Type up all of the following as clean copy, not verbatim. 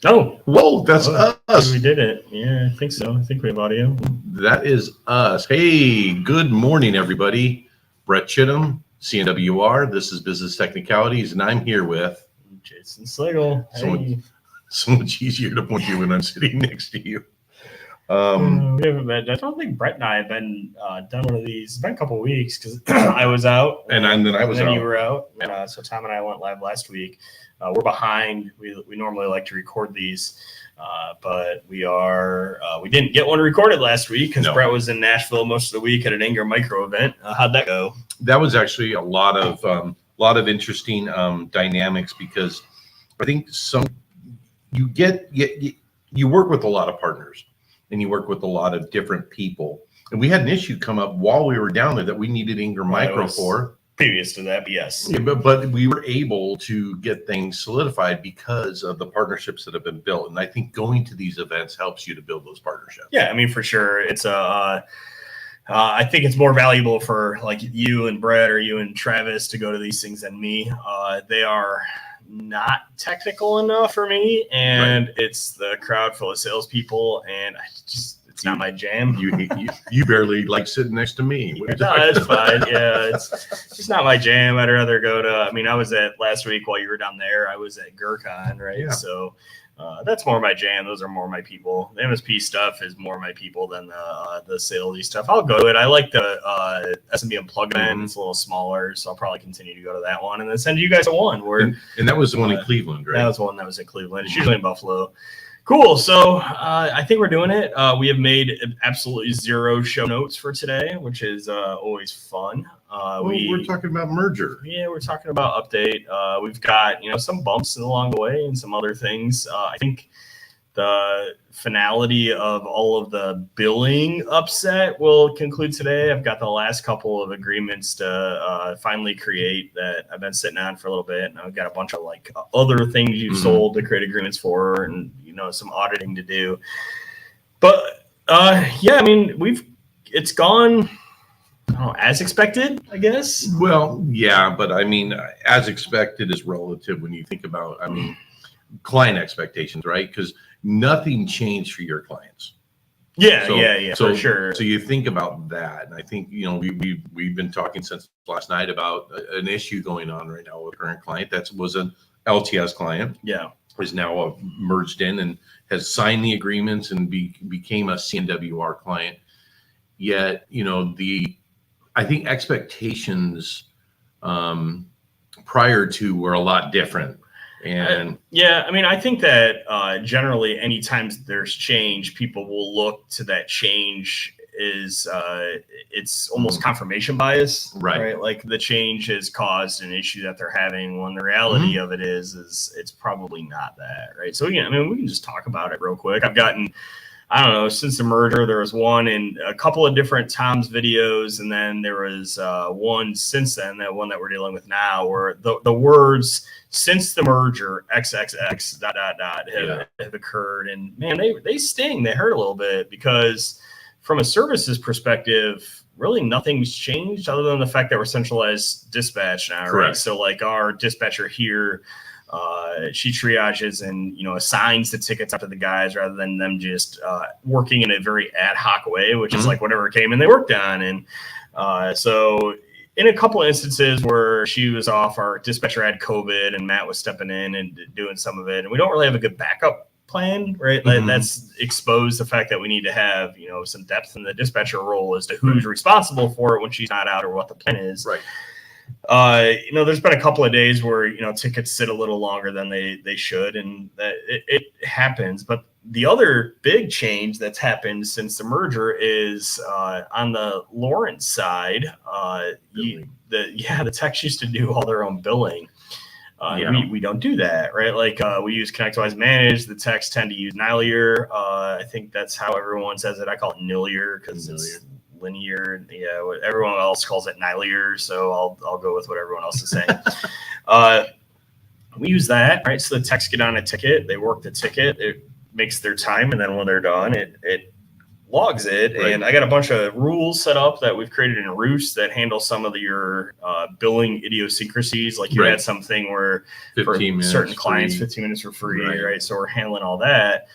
Oh, Whoa, that's us. we did it. Yeah, I think so. I think we have audio. That is us. Hey, good morning, everybody. Brett Chittum, CNWR. This is Business Technicalities, and I'm here with Jason Slagle. Hey. so much easier to point you when I'm sitting next to you. We haven't been, I don't think Brett and I have been done one of these. It's been a couple of weeks because I was out, and then I was and then out. you were out. So Tom and I went live last week. We're behind. We normally like to record these, but we didn't get one recorded last week because Brett was in Nashville most of the week at an Anger Micro event. How'd that go? That was actually a lot of interesting dynamics because I think you work with a lot of partners and you work with a lot of different people. And we had an issue come up while we were down there that we needed Anger Micro for. Previous to that, but yes. Yeah, but we were able to get things solidified because of the partnerships that have been built. And I think going to these events helps you to build those partnerships. Yeah, I mean, for sure. It's I think it's more valuable for like you and Brett or you and Travis to go to these things than me. They are not technical enough for me, and It's the crowd full of salespeople, and it's not my jam. You barely like sitting next to me. No, that's fine. Yeah, it's just not my jam. I'd rather go to. I mean, I was at last week while you were down there. I was at GERCON, right? Yeah. So. That's more my jam. Those are more my people. The MSP stuff is more my people than the salesy stuff. I'll go to it. I like the SMB Unplugged event. It's a little smaller, so I'll probably continue to go to that one and then send you guys a one. And that was the one in Cleveland, right? That was the one that was in Cleveland. It's usually in Buffalo. Cool. So I think we're doing it. We have made absolutely zero show notes for today, which is always fun. We're talking about merger. Yeah, we're talking about update. We've got some bumps along the way and some other things. I think the finality of all of the billing upset will conclude today. I've got the last couple of agreements to finally create that I've been sitting on for a little bit, and I've got a bunch of like other things you've sold to create agreements for, and some auditing to do. But yeah, I mean it's gone. As expected, I guess. Well, yeah, but I mean, as expected is relative when you think about, client expectations, right? Because nothing changed for your clients. Yeah, for sure. So you think about that, and I think we've been talking since last night about an issue going on right now with a current client that was an LTS client. Yeah, is now merged in and has signed the agreements and became a CNWR client. Yet, I think expectations prior to were a lot different. And I think that generally anytime there's change, people will look to that change is it's almost confirmation bias, right? Like the change has caused an issue that they're having when the reality of it is it's probably not that, right? So we can just talk about it real quick. I've gotten, I don't know, since the merger, there was one in a couple of different Tom's videos, and then there was one since then, that one that we're dealing with now, where the words "since the merger XXX ... have occurred, and man, they sting. They hurt a little bit because from a services perspective, really nothing's changed other than the fact that we're centralized dispatch now, right? So like our dispatcher here. She triages and assigns the tickets up to the guys rather than them just working in a very ad hoc way, which is like whatever came in they worked on. And so in a couple of instances where she was off, our dispatcher had COVID and Matt was stepping in and doing some of it, and we don't really have a good backup plan, right? That's exposed the fact that we need to have some depth in the dispatcher role as to who's responsible for it when she's not out or what the plan is. Right. There's been a couple of days where tickets sit a little longer than they should, and that it happens. But the other big change that's happened since the merger is on the Lawrence side. The techs used to do all their own billing. We don't do that, right? Like we use ConnectWise Manage. The techs tend to use Nilier. I think that's how everyone says it. I call it Nilier because it's linear. Yeah, everyone else calls it Nilier, so I'll go with what everyone else is saying. We use that, right? So the techs get on a ticket, they work the ticket, it makes their time, and then when they're done, it logs it. Right. And I got a bunch of rules set up that we've created in Roost that handle some of your billing idiosyncrasies. Like you Right. had something where 15 for minutes certain clients, free. 15 minutes for free, Right. right? So we're handling all that.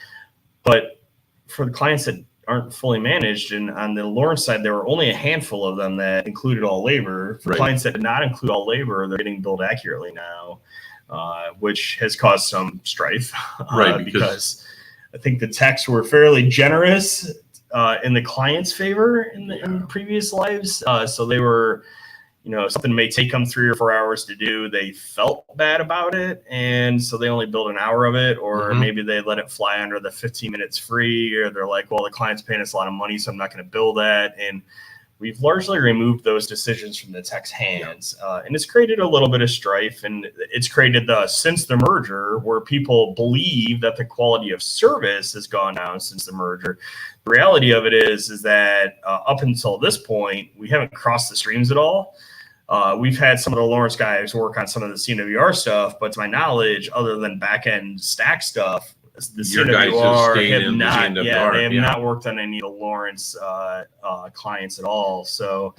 But for the clients that aren't fully managed, and on the Lawrence side, there were only a handful of them that included all labor. For Right. clients that did not include all labor, they're getting billed accurately now, which has caused some strife. Right, because I think the techs were fairly generous in the client's favor in previous lives. So they were, something may take them 3 or 4 hours to do. They felt bad about it. And so they only billed an hour of it, or maybe they let it fly under the 15 minutes free, or they're like, well, the client's paying us a lot of money, so I'm not going to bill that. And we've largely removed those decisions from the tech's hands. And it's created a little bit of strife, and it's created since the merger, where people believe that the quality of service has gone down since the merger. The reality of it is that up until this point, we haven't crossed the streams at all. We've had some of the Lawrence guys work on some of the CNWR stuff, but to my knowledge, other than back-end stack stuff, the CNWR have not, they have not worked on any of the Lawrence clients at all. So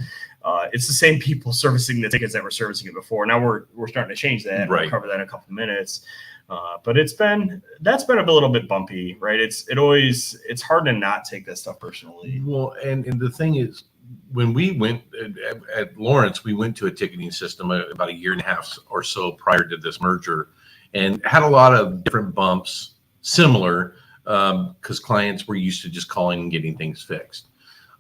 it's the same people servicing the tickets that were servicing it before. Now we're starting to change that. Right. We'll cover that in a couple of minutes. But that's been a little bit bumpy, right? It's hard to not take that stuff personally. Well, and the thing is, when we went at Lawrence, we went to a ticketing system about 1.5 years or so prior to this merger, and had a lot of different bumps, similar, because clients were used to just calling and getting things fixed,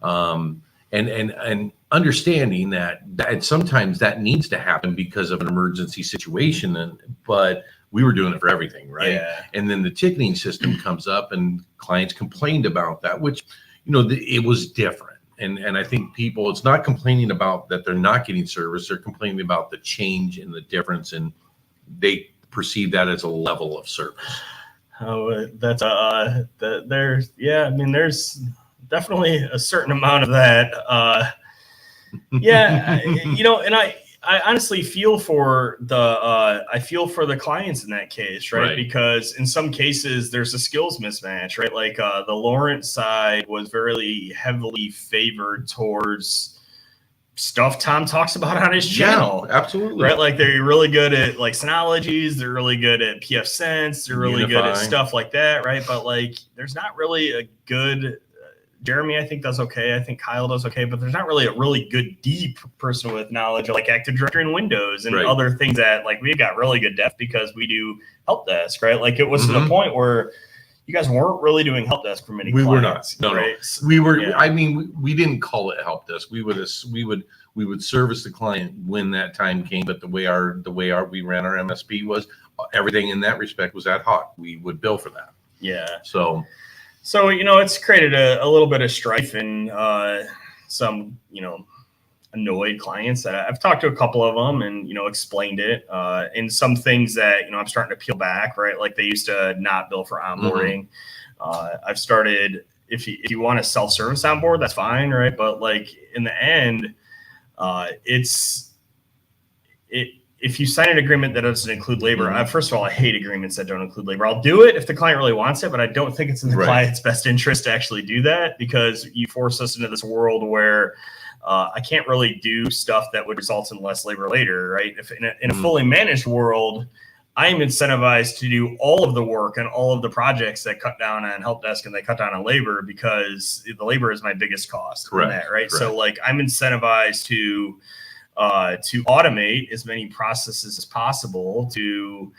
and understanding that sometimes that needs to happen because of an emergency situation, but we were doing it for everything, right? Yeah. And then the ticketing system comes up, and clients complained about that, which it was different. And I think people, it's not complaining about that they're not getting service. They're complaining about the change and the difference, and they perceive that as a level of service. Oh, that's there's definitely a certain amount of that. And I honestly feel for the clients in that case, right? Because in some cases there's a skills mismatch, right? Like the Lawrence side was very heavily favored towards stuff Tom talks about on his channel. Yeah, absolutely. Right? Like they're really good at like Synologies, they're really good at PF Sense, they're really good at stuff like that, right? But like there's not really a good Jeremy, I think, does okay. I think Kyle does okay, but there's not really a really good, deep person with knowledge of like Active Directory and Windows and other things that like we got really good depth because we do help desk, right? Like it was to the point where you guys weren't really doing help desk for many clients. We were not. No, right? No. We were. Yeah. I mean, we didn't call it help desk. We would service the client when that time came. But the way we ran our MSP was everything in that respect was ad hoc. We would bill for that. Yeah. So it's created a little bit of strife and some annoyed clients that I've talked to a couple of them and explained it and some things that I'm starting to peel back, right? Like they used to not bill for onboarding. I've started if you want to self-service onboard, that's fine, right? But like in the end, if you sign an agreement that doesn't include labor, first of all, I hate agreements that don't include labor. I'll do it if the client really wants it, but I don't think it's in the client's best interest to actually do that because you force us into this world where I can't really do stuff that would result in less labor later, right? If in a fully managed world, I'm incentivized to do all of the work and all of the projects that cut down on help desk and they cut down on labor because the labor is my biggest cost. Correct. In that, right? Correct. So like I'm incentivized to automate as many processes as possible to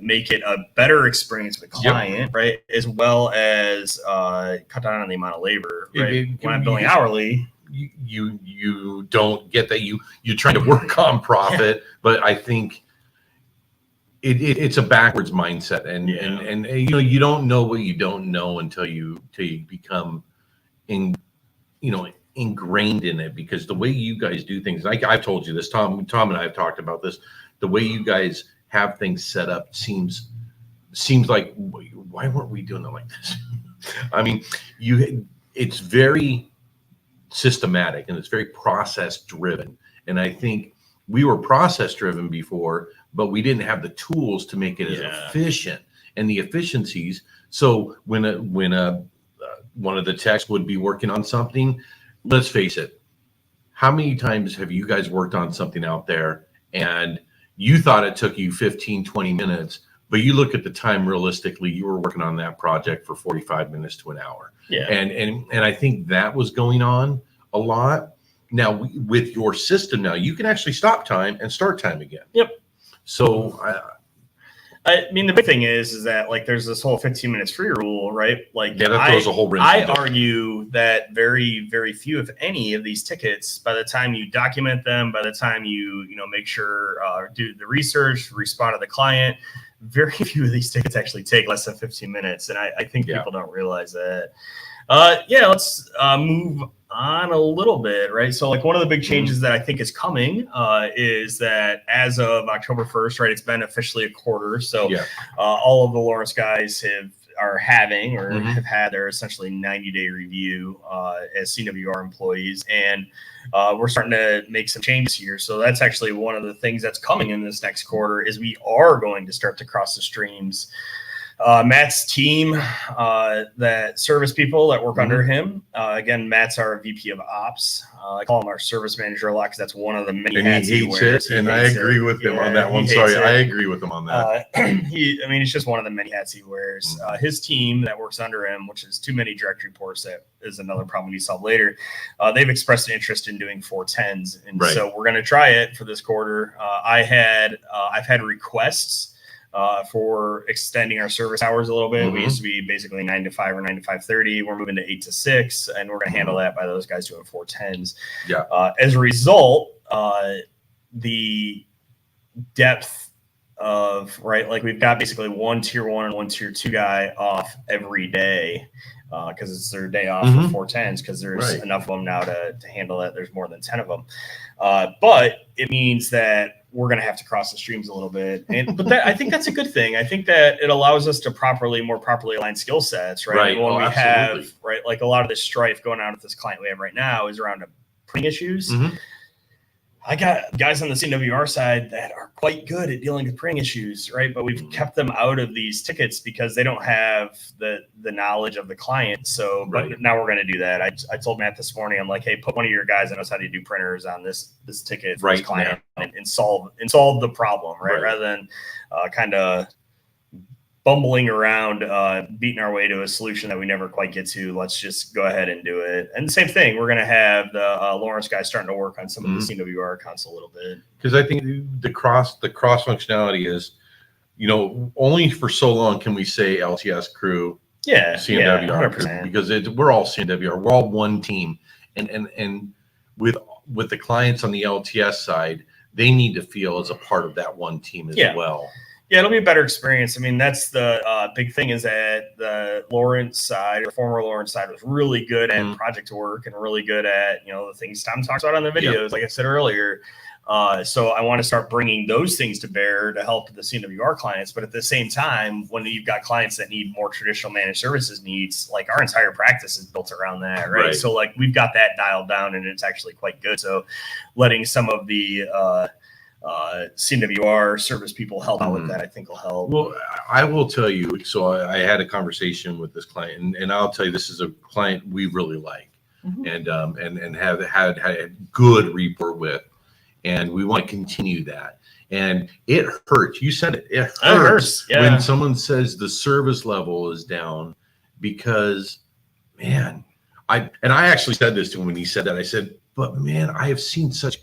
make it a better experience with client, right? As well as cut down on the amount of labor, right? When I'm billing hourly, you don't get that. You're trying to work on profit, but I think it's a backwards mindset, and you don't know what you don't know until you become ingrained in it, because the way you guys do things, I've told you this, Tom and I have talked about this, the way you guys have things set up seems like, why weren't we doing it like this? I mean, it's very systematic and it's very process driven, and I think we were process driven before, but we didn't have the tools to make it as efficient and the efficiencies. So when a one of the techs would be working on something. Let's face it. How many times have you guys worked on something out there and you thought it took you 15, 20 minutes, but you look at the time realistically, you were working on that project for 45 minutes to an hour. Yeah. And I think that was going on a lot. Now with your system now, you can actually stop time and start time again. Yep. So I mean, the big thing is that like there's this whole 15 minutes free rule, right? Like, yeah, that throws a whole wrench. I argue that very, very few, if any, of these tickets, by the time you document them, by the time you make sure do the research, respond to the client, very few of these tickets actually take less than 15 minutes, and I think people don't realize that. Let's move on a little bit, right? So like one of the big changes that I think is coming is that as of October 1st, right, it's been officially a quarter. So all of the Lawrence guys have had their essentially 90-day review as CWR employees. And we're starting to make some changes here. So that's actually one of the things that's coming in this next quarter is we are going to start to cross the streams. Matt's team, that service people that work under him. Again, Matt's our VP of Ops. I call him our service manager a lot because that's one of the many hats he wears. And I agree with him on that one. Sorry, I agree with him on that. It's just one of the many hats he wears. His team that works under him, which is too many direct reports, that is another problem we solve later. They've expressed an interest in doing 410s, and so we're going to try it for this quarter. I've had requests for extending our service hours a little bit. We used to be basically 9 to 5 or 9 to 5:30. We're moving to 8 to 6, and we're going to handle that by those guys doing 410s. Yeah. As a result, the depth of like we've got basically one tier 1 and one tier 2 guy off every day because it's their day off for 410s because there's enough of them now to handle that. There's more than 10 of them, but it means that we're going to have to cross the streams a little bit. But I think that's a good thing. I think that it allows us to more properly align skill sets, right? When we have, like a lot of this strife going on with this client we have right now is around printing issues. I got guys on the CWR side that are quite good at dealing with printing issues, right? But we've kept them out of these tickets because they don't have the knowledge of the client. So but now we're going to do that. I told Matt this morning, I'm like, hey, put one of your guys that knows how to do printers on this ticket for this client and solve the problem, right? Rather than kind of bumbling around, beating our way to a solution that we never quite get to. Let's just go ahead and do it. And the same thing, we're going to have the Lawrence guys starting to work on some of the CWR accounts a little bit. Because I think the cross functionality is, only for so long can we say LTS crew, CNWR crew, because we're all CNWR, we're all one team. And with the clients on the LTS side, they need to feel as a part of that one team as well. Yeah, it'll be a better experience. I mean, that's the big thing is that the Lawrence side, or former Lawrence side, was really good at project work and really good at, the things Tom talks about on the videos, like I said earlier. So I want to start bringing those things to bear to help the CWR clients. But at the same time, when you've got clients that need more traditional managed services needs, like our entire practice is built around that, right? So like we've got that dialed down and it's actually quite good. So letting some of the CWR service people help out with that, I think will help. Well, I will tell you, so I had a conversation with this client, and I'll tell you, this is a client we really like and have had a good rapport with, and we want to continue that. And it hurts. You said it. It hurts when someone says the service level is down because, man, I actually said this to him when he said that. I said, but man, I have seen such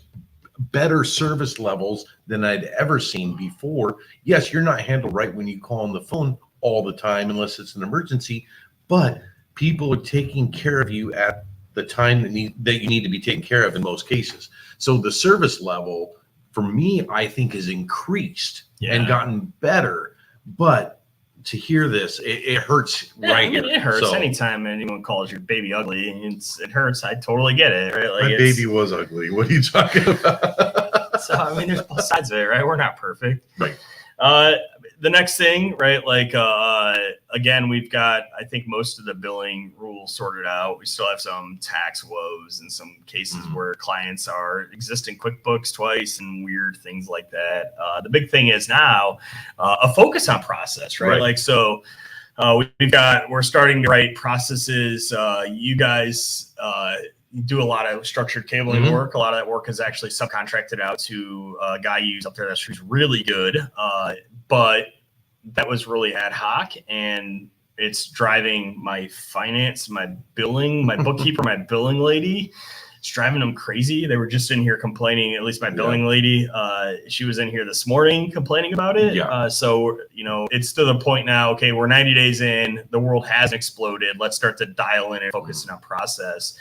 better service levels than I'd ever seen before. Yes, you're not handled right when you call on the phone all the time unless it's an emergency, but people are taking care of you at the time that you need to be taken care of in most cases. So the service level for me, I think, has increased and gotten better. But to hear this, it hurts here. It hurts anytime anyone calls your baby ugly. It hurts. I totally get it. Right? Like my baby was ugly. What are you talking about? So I mean, there's both sides of it, right? We're not perfect. Right. The next thing, right? Like again, we've got, I think, most of the billing rules sorted out. We still have some tax woes and some cases where clients are existing QuickBooks twice and weird things like that. The big thing is now a focus on process, right? Like so We're starting to write processes. You guys do a lot of structured cabling work. A lot of that work is actually subcontracted out to a guy you use up there that's really good. But that was really ad hoc, and it's driving my finance, my billing, my bookkeeper, my billing lady. It's driving them crazy. They were just in here complaining, at least my billing lady. She was in here this morning complaining about it. So, it's to the point now, okay, we're 90 days in. The world has exploded. Let's start to dial in and focus on process.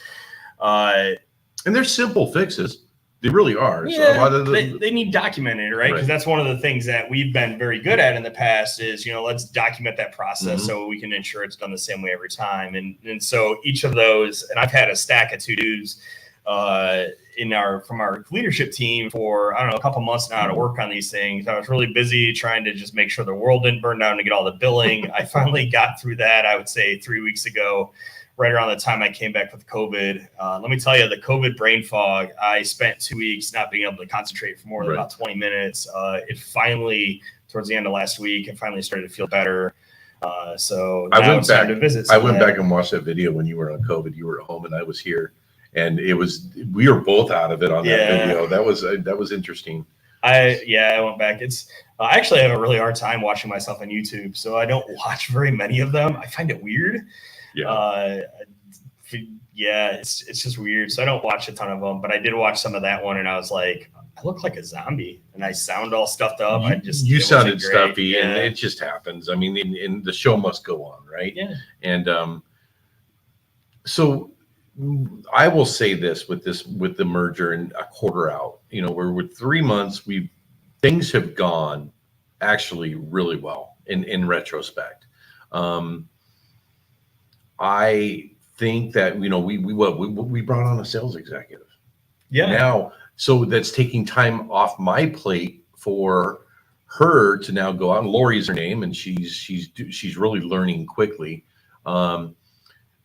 And they're simple fixes. They really are. Yeah, so a lot of they need documented, right? Because that's one of the things that we've been very good at in the past is, let's document that process so we can ensure it's done the same way every time. And so each of those, and I've had a stack of to-dos from our leadership team for, I don't know, a couple months now to work on these things. I was really busy trying to just make sure the world didn't burn down to get all the billing. I finally got through that, I would say 3 weeks ago, right around the time I came back with COVID. Let me tell you, the COVID brain fog, I spent 2 weeks not being able to concentrate for more than about 20 minutes. It finally, towards the end of last week, it finally started to feel better. So I went back to visit. I went back and watched that video when you were on COVID. You were at home and I was here, and we were both out of it on that video. That was interesting. I went back. I actually have a really hard time watching myself on YouTube, so I don't watch very many of them. I find it weird. It's just weird. So I don't watch a ton of them, but I did watch some of that one, and I was like, I look like a zombie, and I sound all stuffed up. You sounded stuffy, and it just happens. I mean, and the show must go on, right? Yeah. And so I will say this with the merger and a quarter out. We're with 3 months. Things have gone actually really well in retrospect. I think that we brought on a sales executive. Now, so that's taking time off my plate for her to now go out. And Lori's her name, and she's really learning quickly.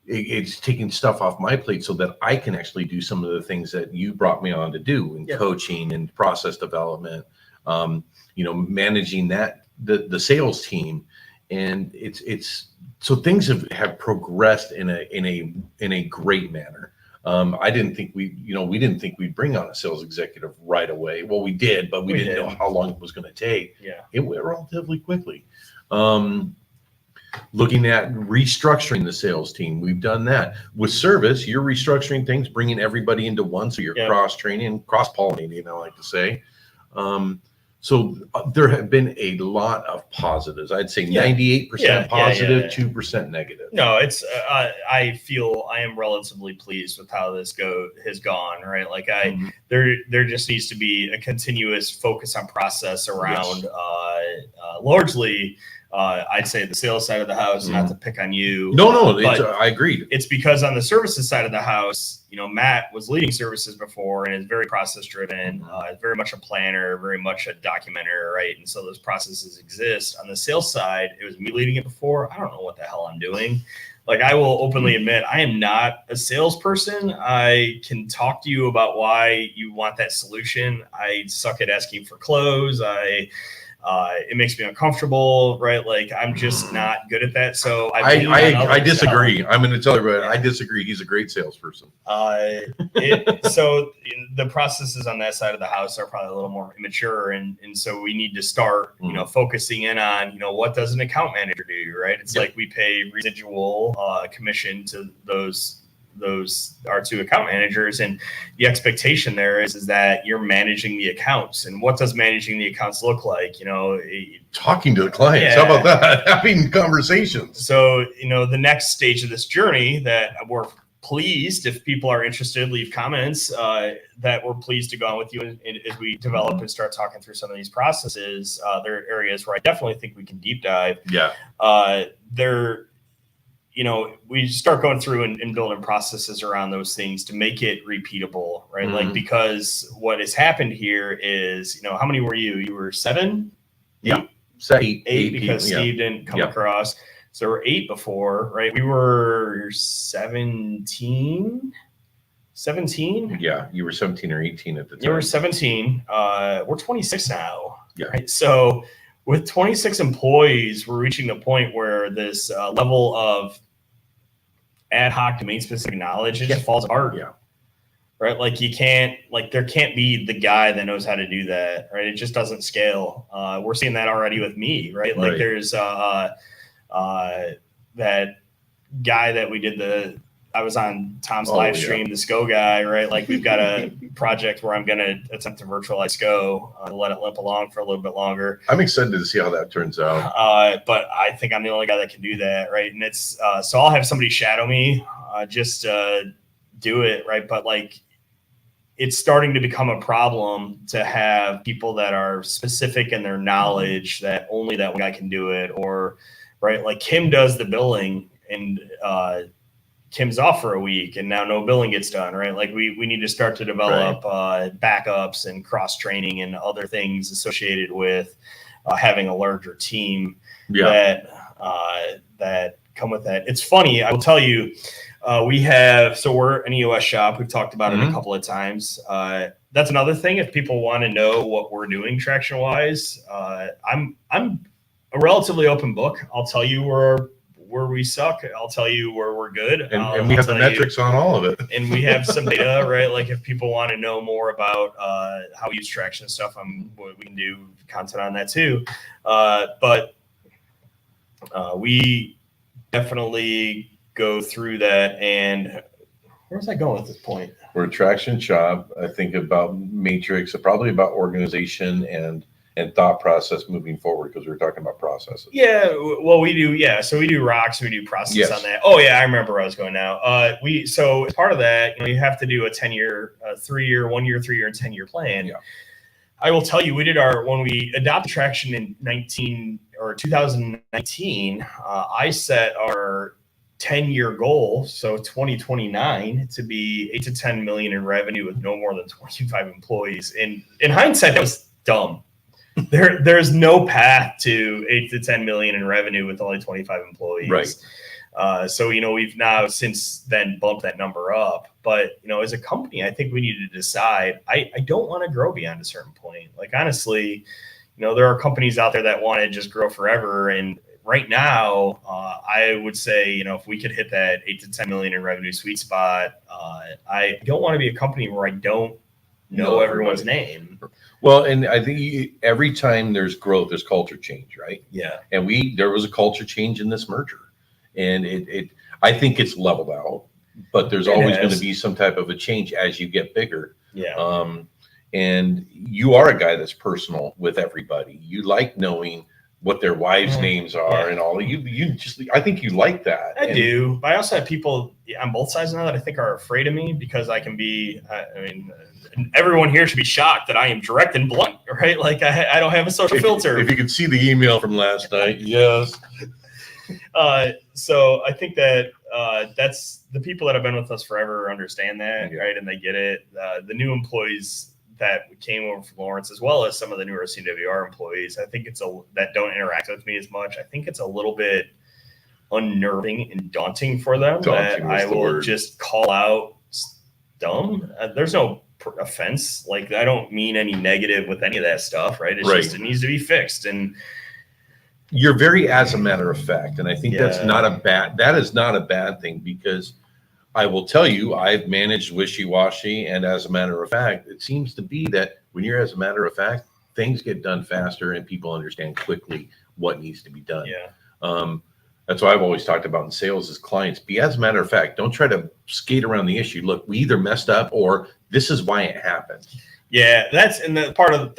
It's taking stuff off my plate so that I can actually do some of the things that you brought me on to do in coaching and process development. Managing the sales team, and it's. So things have progressed in a great manner. I didn't think we didn't think we'd bring on a sales executive right away. Well, we did, but we didn't know how long it was going to take. It went relatively quickly. Looking at restructuring the sales team, we've done that. With service, you're restructuring things, bringing everybody into one, so you're cross-training, cross-pollinating, I like to say. So there have been a lot of positives. I'd say 98% positive, 2% negative. No, it's I feel I am relatively pleased with how this has gone, right? Like there just needs to be a continuous focus on process around largely I'd say the sales side of the house, not to pick on you. No, I agree. It's because on the services side of the house, Matt was leading services before and is very process driven, very much a planner, very much a documenter, right? And so those processes exist. On the sales side, it was me leading it before. I don't know what the hell I'm doing. Like, I will openly admit, I am not a salesperson. I can talk to you about why you want that solution. I suck at asking for close. It makes me uncomfortable, right? Like, I'm just not good at that. So I disagree. I'm going to tell you, I disagree. He's a great salesperson. So the processes on that side of the house are probably a little more immature, and so we need to start, focusing in on, what does an account manager do, right? It's like we pay residual commission to those are two account managers, and the expectation there is that you're managing the accounts. And what does managing the accounts look like? Talking to the clients. How about that? Having conversations. So the next stage of this journey that we're pleased, if people are interested, leave comments, that we're pleased to go on with you as we develop and start talking through some of these processes. There are areas where I definitely think we can deep dive. We start going through and building processes around those things to make it repeatable, right? Like, because what has happened here is, how many were you? You were 7? Eight because Steve didn't come across. So we're 8 before, right? We were 17. Yeah, you were 17 or 18 at the time. You were 17. We're 26 now. Yeah. Right? So with 26 employees, we're reaching the point where this level of ad hoc domain specific knowledge, it just falls apart. Yeah. Right. Like you can't, like there can't be the guy that knows how to do that. Right. It just doesn't scale. We're seeing that already with me. Right. Like there's that guy that we did I was on Tom's live stream, the SCO guy, right? Like we've got a project where I'm going to attempt to virtualize SCO, let it limp along for a little bit longer. I'm excited to see how that turns out. But I think I'm the only guy that can do that, right? And it's so I'll have somebody shadow me, just do it, right? But like it's starting to become a problem to have people that are specific in their knowledge that only that one guy can do it, or right, like Kim does the billing and Kim's off for a week and now no billing gets done, right? Like we need to start to develop backups and cross training and other things associated with having a larger team that come with that. It's funny, I will tell you, we're an EOS shop. We've talked about it a couple of times. That's another thing. If people want to know what we're doing traction wise, I'm a relatively open book. I'll tell you where we suck. I'll tell you where we're good. And we have the metrics on all of it. And we have some data, right? Like if people want to know more about how we use traction and stuff, we can do content on that too. But we definitely go through that. And where was I going at this point? We're a traction shop. I think about matrix, probably about organization and thought process moving forward, because we were talking about processes. Yeah, well, we do. Yeah, so we do rocks, we do process on that. Oh yeah, I remember where I was going now. So as part of that, you have to do a 10-year, 3-year, 1-year, 3-year, and 10-year plan. Yeah. I will tell you, we did when we adopted traction in 2019. I set our 10-year goal, so 2029, to be 8 to 10 million in revenue with no more than 25 employees. In hindsight, that was dumb. There's no path to 8 to 10 million in revenue with only 25 employees. Right. So, we've now since then bumped that number up. But, as a company, I think we need to decide, I don't want to grow beyond a certain point. Like, honestly, there are companies out there that want to just grow forever. And right now, I would say, if we could hit that 8 to 10 million in revenue sweet spot, I don't want to be a company where I don't know everyone's name. Well, and I think every time there's growth, there's culture change, right? Yeah. And there was a culture change in this merger, and I think it's leveled out, but there's always going to be some type of a change as you get bigger. Yeah. And you are a guy that's personal with everybody. You like knowing what their wives' names are and all. I think you like that. I do. But I also have people on both sides now that I think are afraid of me because I can be, everyone here should be shocked that I am direct and blunt, right? Like I don't have a social filter. If you could see the email from last night, yes. So I think that that's the people that have been with us forever understand that, right? And they get it. The new employees that came over from Lawrence, as well as some of the newer CWR employees, I think that don't interact with me as much. I think it's a little bit unnerving and daunting for them that I will just call out dumb. There's no offense. Like I don't mean any negative with any of that stuff, right? It's just, it needs to be fixed. And you're very, as a matter of fact, and I think that is not a bad thing, because I will tell you, I've managed wishy-washy, and as a matter of fact, it seems to be that when you're as a matter of fact, things get done faster and people understand quickly what needs to be done. Yeah. That's why I've always talked about in sales is clients, be as a matter of fact, don't try to skate around the issue. Look, we either messed up or this is why it happened. Yeah, that's part of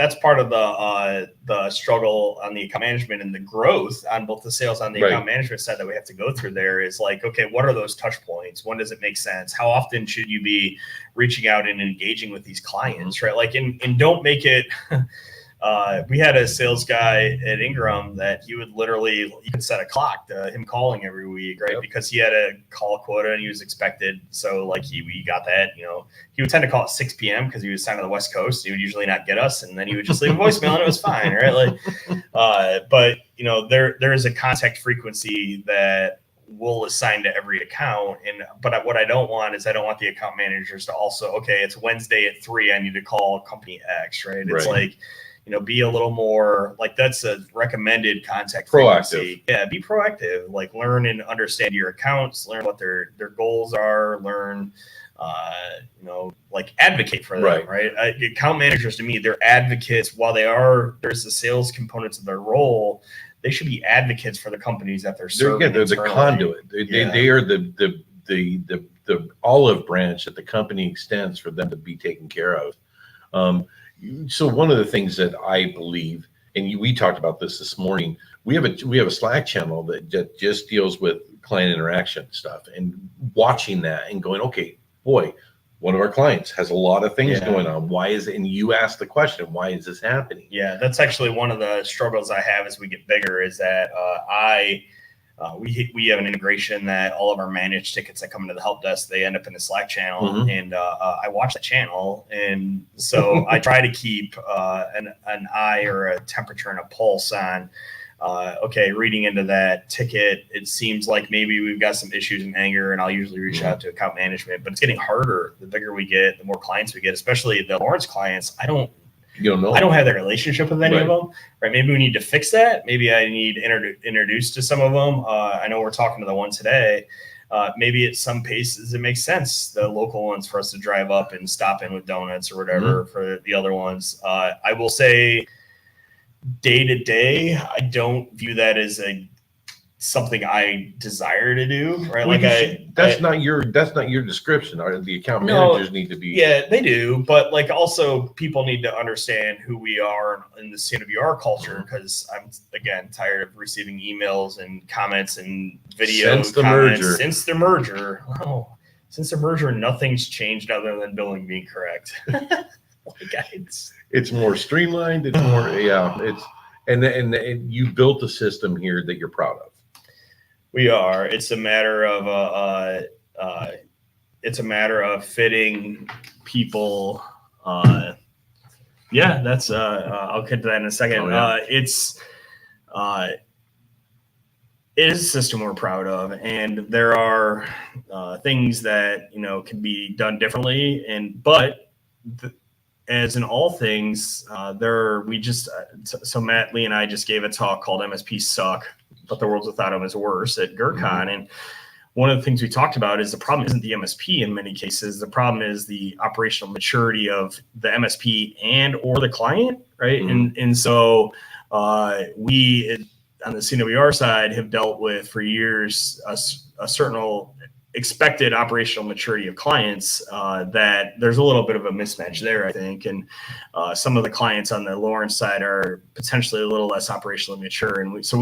the struggle on the account management and the growth on both the sales on the account management side that we have to go through. There is like, okay, what are those touch points? When does it make sense? How often should you be reaching out and engaging with these clients, right? Like, and don't make it. We had a sales guy at Ingram that he would literally, you can set a clock to him calling every week, right? Because he had a call quota and he was expected. So like we got that, he would tend to call at 6 p.m. because he was signed on the West Coast. He would usually not get us. And then he would just leave a voicemail and it was fine, right? Like, but there is a contact frequency that we'll assign to every account. But what I don't want is I don't want the account managers to also, okay, it's Wednesday at 3, I need to call company X, right? It's like, be a little more like that's a recommended contact proactive. Frequency. Yeah, be proactive. Like learn and understand your accounts, learn what their goals are, learn like advocate for them, right? Account managers, to me, they're advocates. While there's the sales components of their role, they should be advocates for the companies that they're serving. They're the conduit. They are the olive branch that the company extends for them to be taken care of. So one of the things that I believe, and we talked about this morning, we have a Slack channel that just deals with client interaction stuff, and watching that and going, okay, boy, one of our clients has a lot of things going on. Why is it? And you ask the question, why is this happening? Yeah, that's actually one of the struggles I have as we get bigger is that we have an integration that all of our managed tickets that come into the help desk, they end up in the Slack channel, and I watch the channel, and so I try to keep an eye or a temperature and a pulse on. Okay, reading into that ticket, it seems like maybe we've got some issues in anger, and I'll usually reach out to account management, but it's getting harder the bigger we get, the more clients we get, especially the Lawrence clients. I don't have that relationship with any of them, right? Maybe we need to fix that. Maybe I need introduced to some of them. I know we're talking to the one today. Maybe at some paces it makes sense, the local ones, for us to drive up and stop in with donuts or whatever for the other ones. I will say, day to day, I don't view that as something I desire to do, right? Well, that's not your description. The account managers need to be. Yeah, they do, but like also people need to understand who we are in the CWR culture, because I'm again tired of receiving emails and comments and video since the merger. Since the merger, nothing's changed other than billing being correct. It's more streamlined. It's more, it's, and you built a system here that you're proud of. We are. It's a matter of fitting people. That's I'll get to that in a second. It is a system we're proud of, and there are things that can be done differently, as in all things, so Matt Lee and I just gave a talk called MSPs Suck, but the world without them is worse at GERCON. And one of the things we talked about is the problem isn't the MSP in many cases. The problem is the operational maturity of the MSP and or the client, right? And so we on the CWR side have dealt with for years a certain expected operational maturity of clients that there's a little bit of a mismatch there, I think. And some of the clients on the Lawrence side are potentially a little less operationally mature. And it's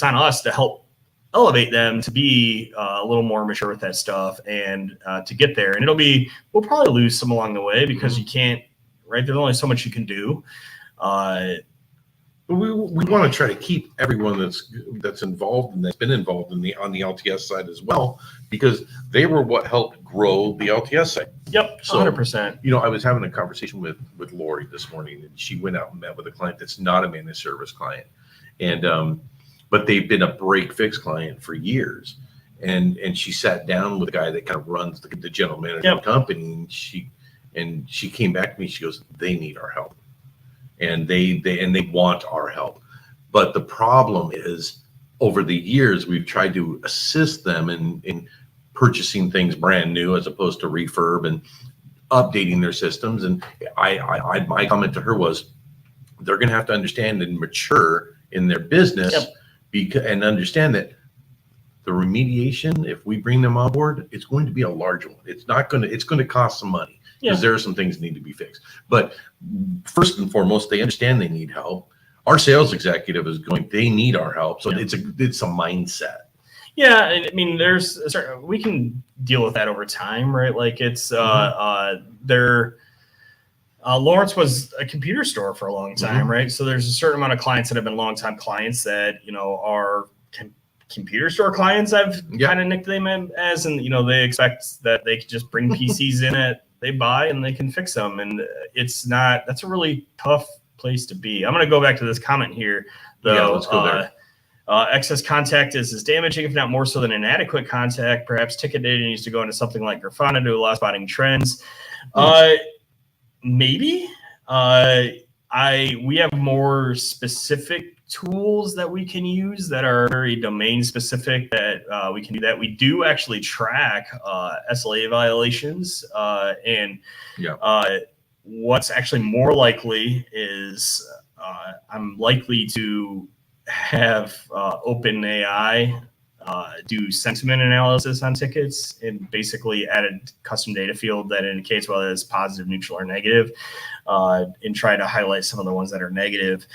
on us to help elevate them to be a little more mature with that stuff and to get there. And we'll probably lose some along the way because you can't, right? There's only so much you can do. But we want to try to keep everyone that's involved and that's been involved on the LTS side as well, because they were what helped grow the LTS side. Yep, 100%. I was having a conversation with Lori this morning, and she went out and met with a client that's not a managed service client, and but they've been a break fix client for years, and she sat down with a guy that kind of runs the general manager of the company, and she came back to me. She goes, "They need our help." And they want our help. But the problem is, over the years, we've tried to assist them in purchasing things brand new as opposed to refurb and updating their systems. And my comment to her was, they're going to have to understand and mature in their business and understand that the remediation, if we bring them on board, it's going to be a large one. It's going to cost some money, because there are some things that need to be fixed. But first and foremost, they understand they need help. Our sales executive is going, they need our help. So it's a mindset. Yeah, and I mean, we can deal with that over time, right? Like it's Lawrence was a computer store for a long time, right? So there's a certain amount of clients that have been longtime clients that are computer store clients. I've kind of nicknamed them as, and they expect that they could just bring PCs in at they buy and they can fix them, and that's a really tough place to be. I'm going to go back to this comment here though. Let's go there. Excess contact is as damaging, if not more so, than inadequate contact. Perhaps ticket data needs to go into something like Grafana to allow spotting trends. Maybe. we have more specific tools that we can use that are very domain specific that we can do that. We do actually track SLA violations and what's actually more likely is I'm likely to have OpenAI do sentiment analysis on tickets and basically add a custom data field that indicates whether it's positive, neutral, or negative, and try to highlight some of the ones that are negative.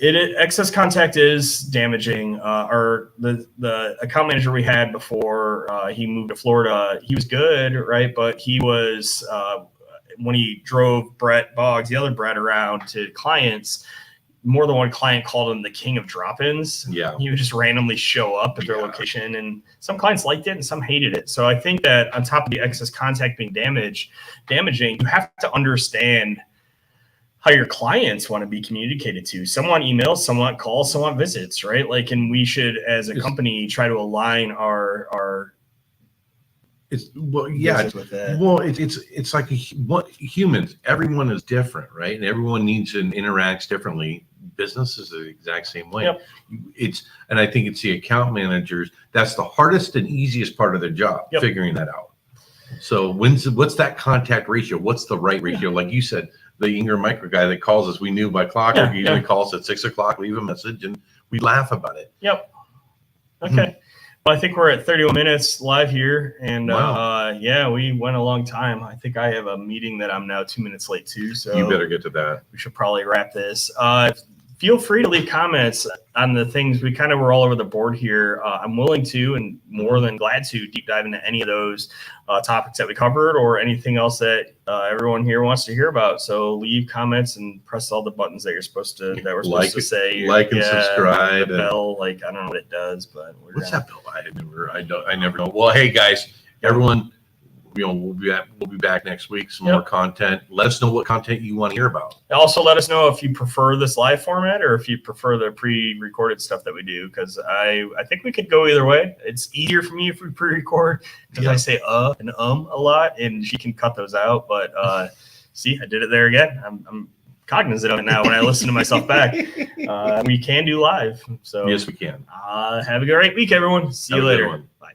Excess contact is damaging. The account manager we had before he moved to Florida, he was good, right? But he was when he drove Brett Boggs, the other Brett, around to clients, more than one client called him the king of drop-ins. Yeah. He would just randomly show up at their location, and some clients liked it and some hated it. So I think that on top of the excess contact being damaging, you have to understand how your clients want to be communicated to. Some want emails, some want calls, some want visits, right? Like, and we should, as a company, try to align our with that. Well, it's like humans. Everyone is different, right? And everyone needs and interacts differently. Business is the exact same way. Yep. And I think it's the account managers. That's the hardest and easiest part of their job, figuring that out. So what's that contact ratio? What's the right ratio? Like you said, the Ingram Micro guy that calls us, we knew by clock. He usually calls at 6 o'clock, leave a message, and we laugh about it. Yep. Okay. Well, I think we're at 31 minutes live here, and we went a long time. I think I have a meeting that I'm now 2 minutes late to, so you better get to that. We should probably wrap this. Feel free to leave comments on the things. We kind of were all over the board here. I'm willing to and more than glad to deep dive into any of those topics that we covered or anything else that everyone here wants to hear about. So leave comments and press all the buttons that we're supposed to say. Like and subscribe. The bell, I don't know what it does, but what's that bell? I never know. Well, hey guys, everyone. We'll be back next week. Some more content. Let us know what content you want to hear about. Also, let us know if you prefer this live format or if you prefer the pre-recorded stuff that we do. Because I think we could go either way. It's easier for me if we pre-record because I say and a lot, and she can cut those out. But see, I did it there again. I'm cognizant of it now when I listen to myself back. We can do live. So yes, we can. Have a great week, everyone. See you later. Bye.